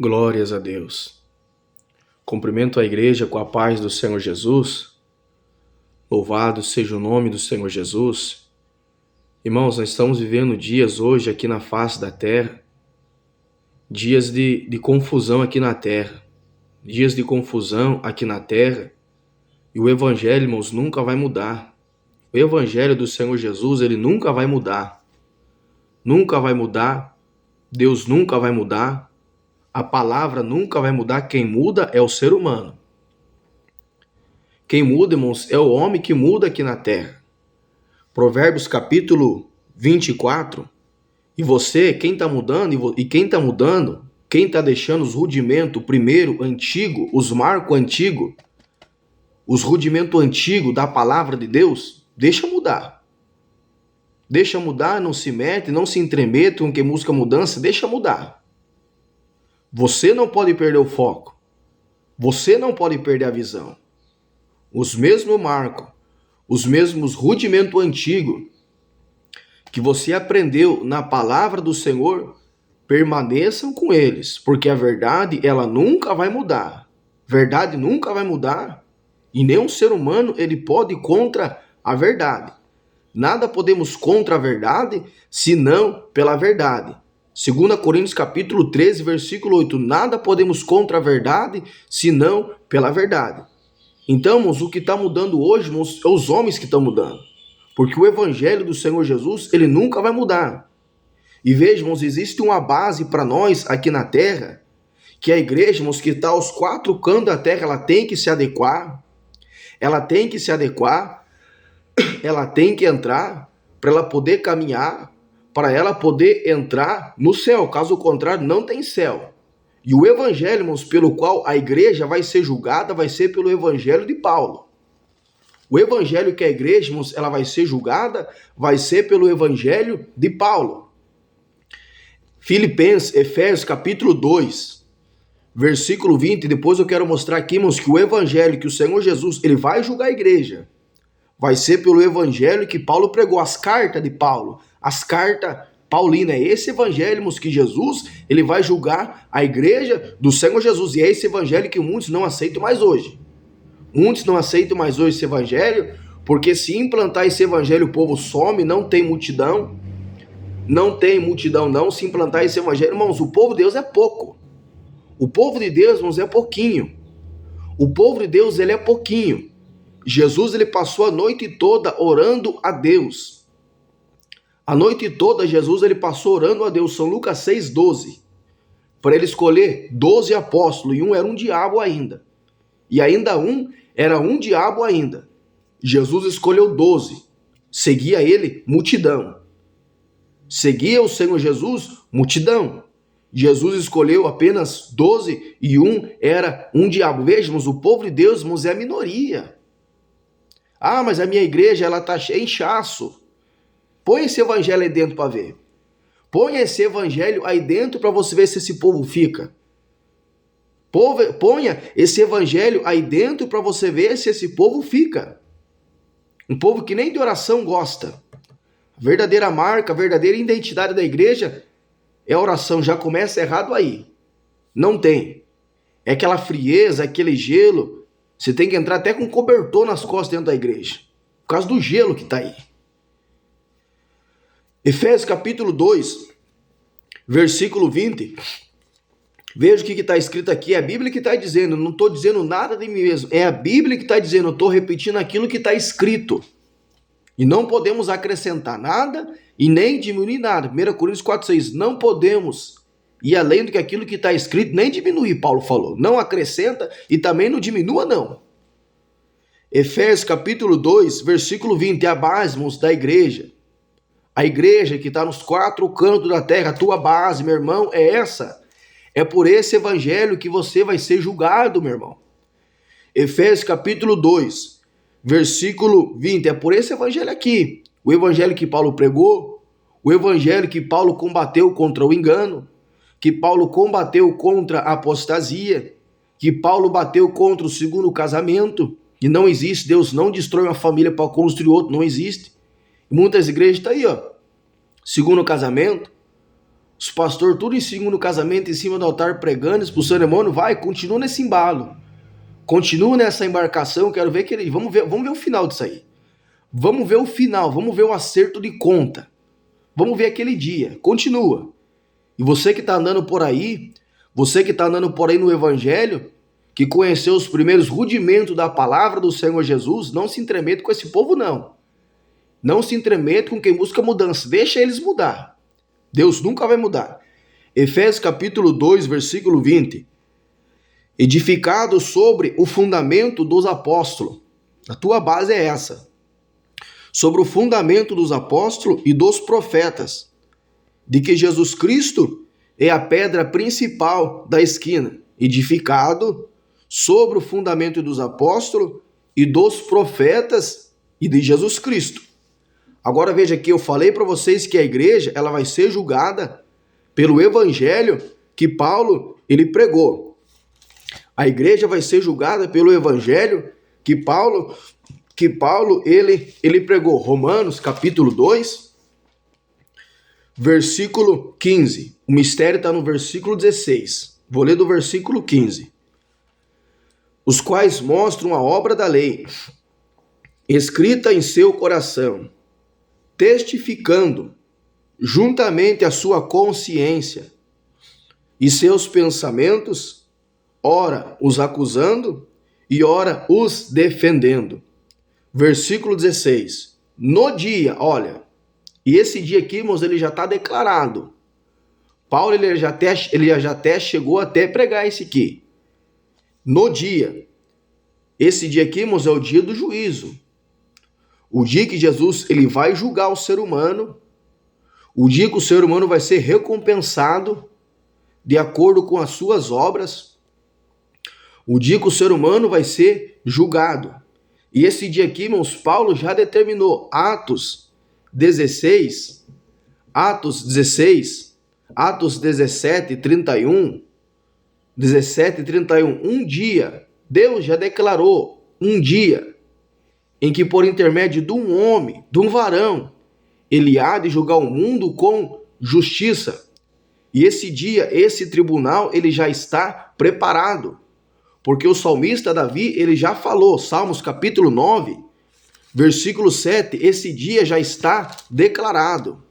Glórias a Deus. Cumprimento a igreja com a paz do Senhor Jesus. Louvado seja o nome do Senhor Jesus. Irmãos, nós estamos vivendo dias hoje aqui na face da terra, dias de confusão aqui na terra, dias de confusão aqui na terra, e o evangelho, irmãos, nunca vai mudar. O evangelho do Senhor Jesus, ele nunca vai mudar. Nunca vai mudar. Deus nunca vai mudar. A palavra nunca vai mudar. Quem muda é o ser humano. Quem muda, irmãos, é o homem que muda aqui na terra. Provérbios capítulo 24. E você, quem está mudando, quem está mudando, quem está deixando os rudimentos, primeiro, antigo, os marcos antigos, os rudimentos antigos da palavra de Deus, deixa mudar. Deixa mudar, não se mete, não se entremete com quem busca mudança, deixa mudar. Você não pode perder o foco. Você não pode perder a visão. Os mesmos marcos, os mesmos rudimentos antigos que você aprendeu na palavra do Senhor, permaneçam com eles, porque a verdade, ela nunca vai mudar. Verdade nunca vai mudar, e nenhum ser humano ele pode ir contra a verdade. Nada podemos contra a verdade, senão pela verdade. 2 Coríntios capítulo 13, versículo 8. Nada podemos contra a verdade, senão pela verdade. Então, irmãos, o que está mudando hoje, irmãos, é os homens que estão mudando. Porque o evangelho do Senhor Jesus, ele nunca vai mudar. E veja, irmãos, existe uma base para nós aqui na terra, que a igreja, irmãos, que está aos quatro cantos da terra, ela tem que se adequar. Ela tem que se adequar. Ela tem que entrar para ela poder caminhar, para ela poder entrar no céu. Caso contrário, não tem céu. E o evangelho, irmãos, pelo qual a igreja vai ser julgada, vai ser pelo evangelho de Paulo. O evangelho que a igreja, irmãos, ela vai ser julgada, vai ser pelo evangelho de Paulo. Efésios capítulo 2, versículo 20. Depois eu quero mostrar aqui, irmãos, que o evangelho que o Senhor Jesus, ele vai julgar a igreja. Vai ser pelo evangelho que Paulo pregou, as cartas de Paulo, as cartas paulinas. É esse evangelho, irmãos, que Jesus, ele vai julgar a igreja do Senhor Jesus. E é esse evangelho que muitos não aceitam mais hoje. Muitos não aceitam mais hoje esse evangelho, porque se implantar esse evangelho o povo some, não tem multidão. Não tem multidão não, se implantar esse evangelho. Irmãos, o povo de Deus é pouco. O povo de Deus, irmãos, é pouquinho. O povo de Deus, ele é pouquinho. Jesus, ele passou a noite toda orando a Deus. A noite toda, Jesus, ele passou orando a Deus. São Lucas 6,12. Para ele escolher 12 apóstolos, e um era um diabo ainda. E ainda um era um diabo ainda. Jesus escolheu 12. Seguia ele multidão. Seguia o Senhor Jesus multidão. Jesus escolheu apenas 12 e um era um diabo. Vejamos, o povo de Deus, irmãos, é a minoria. Ah, mas a minha igreja, ela está cheia de inchaço. Põe esse evangelho aí dentro para ver. Põe esse evangelho aí dentro para você ver se esse povo fica. Ponha esse evangelho aí dentro para você ver se esse povo fica. Um povo que nem de oração gosta. A verdadeira marca, a verdadeira identidade da igreja é a oração. Já começa errado aí. Não tem. É aquela frieza, aquele gelo. Você tem que entrar até com cobertor nas costas dentro da igreja. Por causa do gelo que está aí. Efésios capítulo 2, versículo 20. Veja o que está escrito aqui. É a Bíblia que está dizendo. Eu não estou dizendo nada de mim mesmo. É a Bíblia que está dizendo. Eu estou repetindo aquilo que está escrito. E não podemos acrescentar nada e nem diminuir nada. 1 Coríntios 4,6. Não podemos ir além do que aquilo que está escrito, nem diminuir, Paulo falou. Não acrescenta e também não diminua, não. Efésios capítulo 2, versículo 20. É a base, irmãos, da igreja. A igreja que está nos quatro cantos da terra, a tua base, meu irmão, é essa. É por esse evangelho que você vai ser julgado, meu irmão. Efésios capítulo 2, versículo 20. É por esse evangelho aqui. O evangelho que Paulo pregou, o evangelho que Paulo combateu contra o engano, que Paulo combateu contra a apostasia, que Paulo bateu contra o segundo casamento, e não existe. Deus não destrói uma família para construir outro, não existe. Muitas igrejas estão aí, ó. Segundo casamento, Os pastores tudo em cima no casamento, em cima do altar, pregando, expulsando demônio. Vai, continua nesse embalo. Continua nessa embarcação, quero ver que ele... Vamos ver o final disso aí. Vamos ver o final, vamos ver o acerto de conta. Vamos ver aquele dia. Continua. E você que está andando por aí, no evangelho, que conheceu os primeiros rudimentos da palavra do Senhor Jesus, não se intromete com esse povo, não. Não se intromete com quem busca mudança. Deixa eles mudar. Deus nunca vai mudar. Efésios capítulo 2, versículo 20. Edificado sobre o fundamento dos apóstolos. A tua base é essa. Sobre o fundamento dos apóstolos e dos profetas. De que Jesus Cristo é a pedra principal da esquina. Edificado sobre o fundamento dos apóstolos e dos profetas e de Jesus Cristo. Agora veja aqui, eu falei para vocês que a igreja ela vai ser julgada pelo evangelho que Paulo ele pregou. A igreja vai ser julgada pelo evangelho que Paulo ele pregou. Romanos capítulo 2, versículo 15. O mistério está no versículo 16. Vou ler do versículo 15. Os quais mostram a obra da lei, escrita em seu coração, testificando juntamente a sua consciência e seus pensamentos, ora os acusando e ora os defendendo. Versículo 16. No dia, olha, e esse dia aqui, irmãos, ele já está declarado. Paulo ele já até chegou até pregar esse aqui. No dia. Esse dia aqui, irmãos, é o dia do juízo. O dia que Jesus ele vai julgar o ser humano, o dia que o ser humano vai ser recompensado de acordo com as suas obras, o dia que o ser humano vai ser julgado. E esse dia aqui, irmãos, Paulo já determinou. Atos 16, Atos 17, 31, um dia, Deus já declarou um dia em que por intermédio de um homem, de um varão, ele há de julgar o mundo com justiça. E esse dia, esse tribunal, ele já está preparado. Porque o salmista Davi, ele já falou, Salmos capítulo 9, versículo 7, esse dia já está declarado.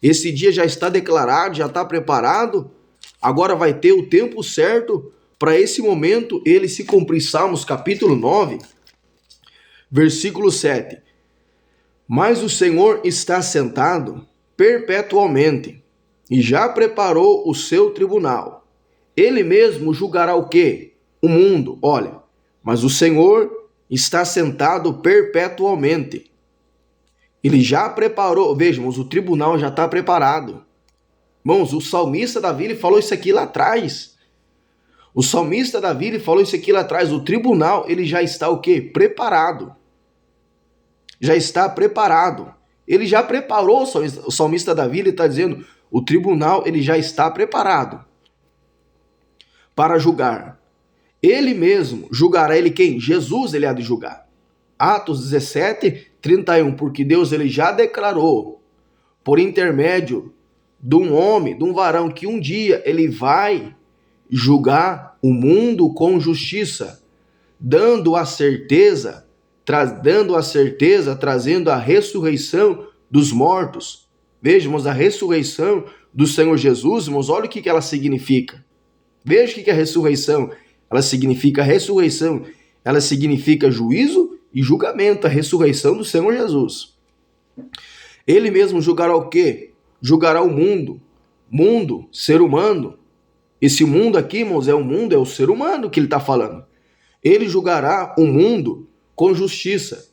Esse dia já está declarado, já está preparado. Agora vai ter o tempo certo para esse momento ele se cumprir. Salmos capítulo 9, versículo 7. Mas o Senhor está sentado perpetuamente e já preparou o seu tribunal. Ele mesmo julgará o quê? O mundo. Olha, mas o Senhor está sentado perpetuamente. Ele já preparou, vejamos, o tribunal já está preparado. Irmãos, o salmista Davi ele falou isso aqui lá atrás. O salmista Davi ele falou isso aqui lá atrás. O tribunal ele já está o quê? Preparado. Já está preparado. Ele já preparou, o salmista Davi ele está dizendo, o tribunal ele já está preparado para julgar. Ele mesmo julgará ele quem? Jesus ele há de julgar. Atos 17, 31, porque Deus ele já declarou, por intermédio de um homem, de um varão, que um dia ele vai julgar o mundo com justiça, dando a certeza, trazendo a ressurreição dos mortos. Vejamos, a ressurreição do Senhor Jesus, irmãos, olha o que ela significa. Veja o que é a ressurreição. Ela significa ressurreição, ela significa juízo e julgamento, a ressurreição do Senhor Jesus. Ele mesmo julgará o quê? Julgará o mundo, ser humano. Esse mundo aqui, irmãos, é o ser humano que ele está falando. Ele julgará o mundo com justiça.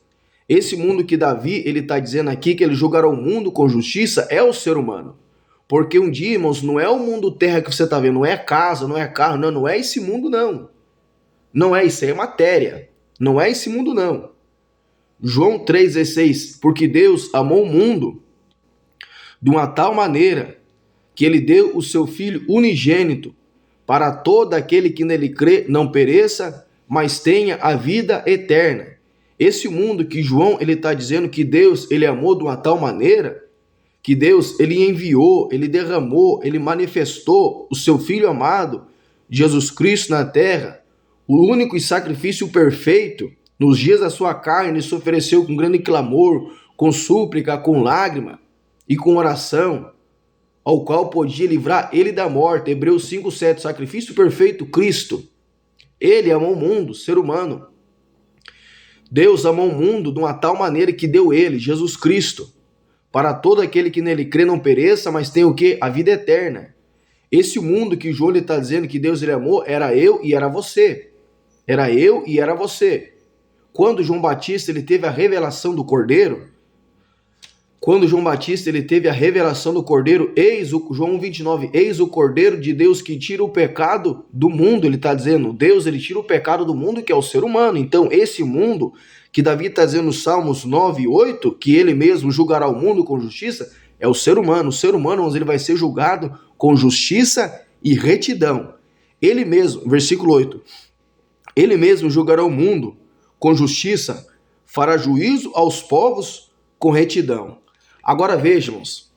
Esse mundo que Davi ele está dizendo aqui que ele julgará o mundo com justiça é o ser humano. Porque um dia, irmãos, não é o mundo terra que você está vendo, não é casa, não é carro, não é esse mundo, não. Não é isso, é matéria. Não é esse mundo, não. João 3,16, porque Deus amou o mundo de uma tal maneira que ele deu o seu Filho unigênito para todo aquele que nele crê não pereça, mas tenha a vida eterna. Esse mundo que João ele está dizendo que Deus ele amou de uma tal maneira, que Deus, ele enviou, ele derramou, ele manifestou o seu Filho amado, Jesus Cristo na terra, o único e sacrifício perfeito, nos dias da sua carne, ele se ofereceu com grande clamor, com súplica, com lágrima e com oração, ao qual podia livrar ele da morte. Hebreus 5:7, sacrifício perfeito, Cristo. Ele amou o mundo, ser humano. Deus amou o mundo de uma tal maneira que deu ele, Jesus Cristo, para todo aquele que nele crê não pereça, mas tenha o quê? A vida eterna. Esse mundo que João está dizendo que Deus ele amou, era eu e era você. Era eu e era você. Quando João Batista ele teve a revelação do Cordeiro, eis o João 29, eis o Cordeiro de Deus que tira o pecado do mundo, ele está dizendo, Deus ele tira o pecado do mundo, que é o ser humano. Então esse mundo que Davi está dizendo nos Salmos 9 e 8, que ele mesmo julgará o mundo com justiça, é o ser humano. O ser humano ele vai ser julgado com justiça e retidão. Ele mesmo, versículo 8, ele mesmo julgará o mundo com justiça, fará juízo aos povos com retidão. Agora vejamos.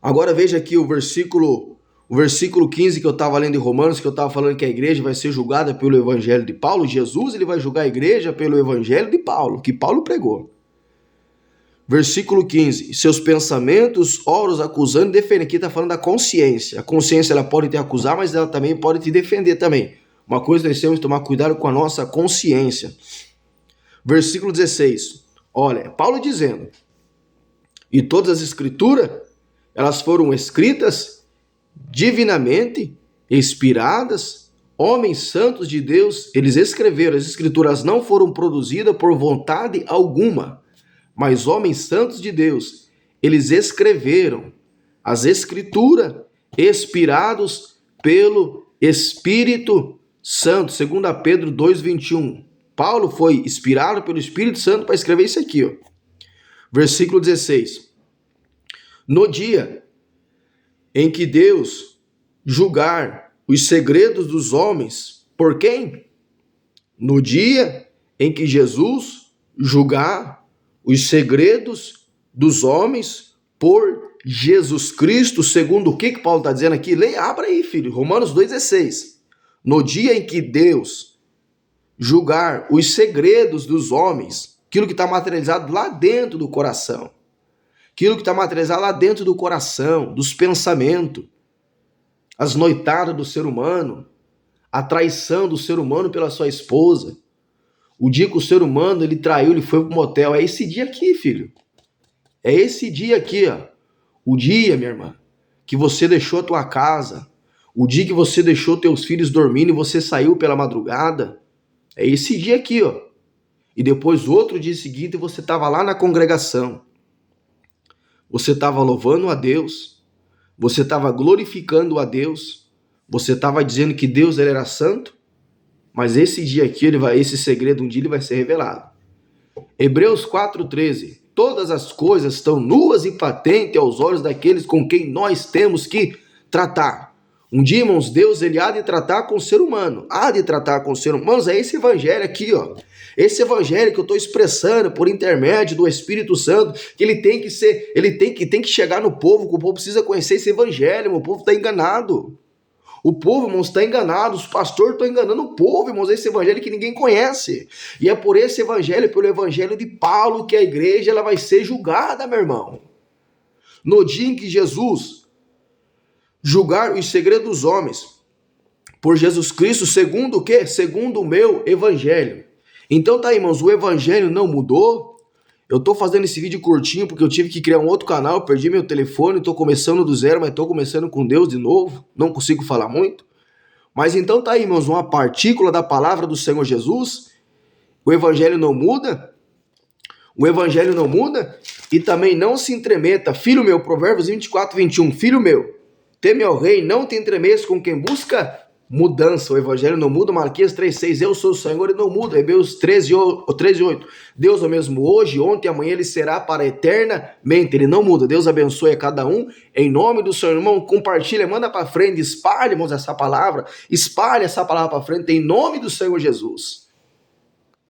Agora veja aqui o versículo 15 que eu estava lendo em Romanos, que eu estava falando que a igreja vai ser julgada pelo evangelho de Paulo. Jesus ele vai julgar a igreja pelo evangelho de Paulo, que Paulo pregou. Versículo 15. Seus pensamentos, ora os acusando e defendendo. Aqui está falando da consciência. A consciência ela pode te acusar, mas ela também pode te defender também. Uma coisa nós temos que tomar cuidado com a nossa consciência. Versículo 16. Olha, Paulo dizendo, e todas as escrituras, elas foram escritas divinamente, inspiradas, homens santos de Deus, eles escreveram, as escrituras não foram produzidas por vontade alguma, mas homens santos de Deus, eles escreveram as escrituras, inspirados pelo Espírito Santo, 2 Pedro 2:21. Paulo foi inspirado pelo Espírito Santo para escrever isso aqui, ó. Versículo 16. No dia em que Deus julgar os segredos dos homens, por quem? No dia em que Jesus julgar os segredos dos homens por Jesus Cristo, segundo o que Paulo está dizendo aqui? Leia, abra aí, filho, Romanos 2,16. No dia em que Deus julgar os segredos dos homens, aquilo que está materializado lá dentro do coração, aquilo que está materializado lá dentro do coração, dos pensamentos, as noitadas do ser humano, a traição do ser humano pela sua esposa, o dia que o ser humano ele traiu, ele foi para o motel, é esse dia aqui, filho, é esse dia aqui, ó. O dia, minha irmã, que você deixou a tua casa, o dia que você deixou teus filhos dormindo e você saiu pela madrugada, é esse dia aqui, ó. E depois, outro dia seguinte, você estava lá na congregação. Você estava louvando a Deus. Você estava glorificando a Deus. Você estava dizendo que Deus ele era santo. Mas esse dia aqui, esse segredo, um dia ele vai ser revelado. Hebreus 4,13. Todas as coisas estão nuas e patentes aos olhos daqueles com quem nós temos que tratar. Um dia, irmãos, Deus ele há de tratar com o ser humano. Há de tratar com o ser humano. É esse evangelho aqui, ó. Esse evangelho que eu estou expressando por intermédio do Espírito Santo, que ele tem que ser, tem que chegar no povo, que o povo precisa conhecer esse evangelho, irmão. O povo está enganado. O povo, irmãos, está enganado, os pastores estão enganando o povo, irmãos, esse evangelho que ninguém conhece. E é por esse evangelho, pelo evangelho de Paulo, que a igreja ela vai ser julgada, meu irmão. No dia em que Jesus julgar os segredos dos homens por Jesus Cristo, segundo o quê? Segundo o meu evangelho. Então tá, irmãos, o evangelho não mudou. Eu tô fazendo esse vídeo curtinho porque eu tive que criar um outro canal, eu perdi meu telefone, tô começando do zero, mas tô começando com Deus de novo, não consigo falar muito. Mas então tá aí, irmãos, uma partícula da palavra do Senhor Jesus. O evangelho não muda. O evangelho não muda e também não se entremeta. Filho meu, Provérbios 24:21, filho meu, teme ao rei, não te entremeça com quem busca mudança. O evangelho não muda. Malaquias 3:6, eu sou o Senhor e não muda. Hebreus 13:8, Deus é o mesmo hoje, ontem e amanhã ele será para eternamente. Ele não muda. Deus abençoe a cada um. Em nome do Senhor, irmão, compartilha, manda para frente, espalhe, irmãos, essa palavra. Espalhe essa palavra para frente em nome do Senhor Jesus.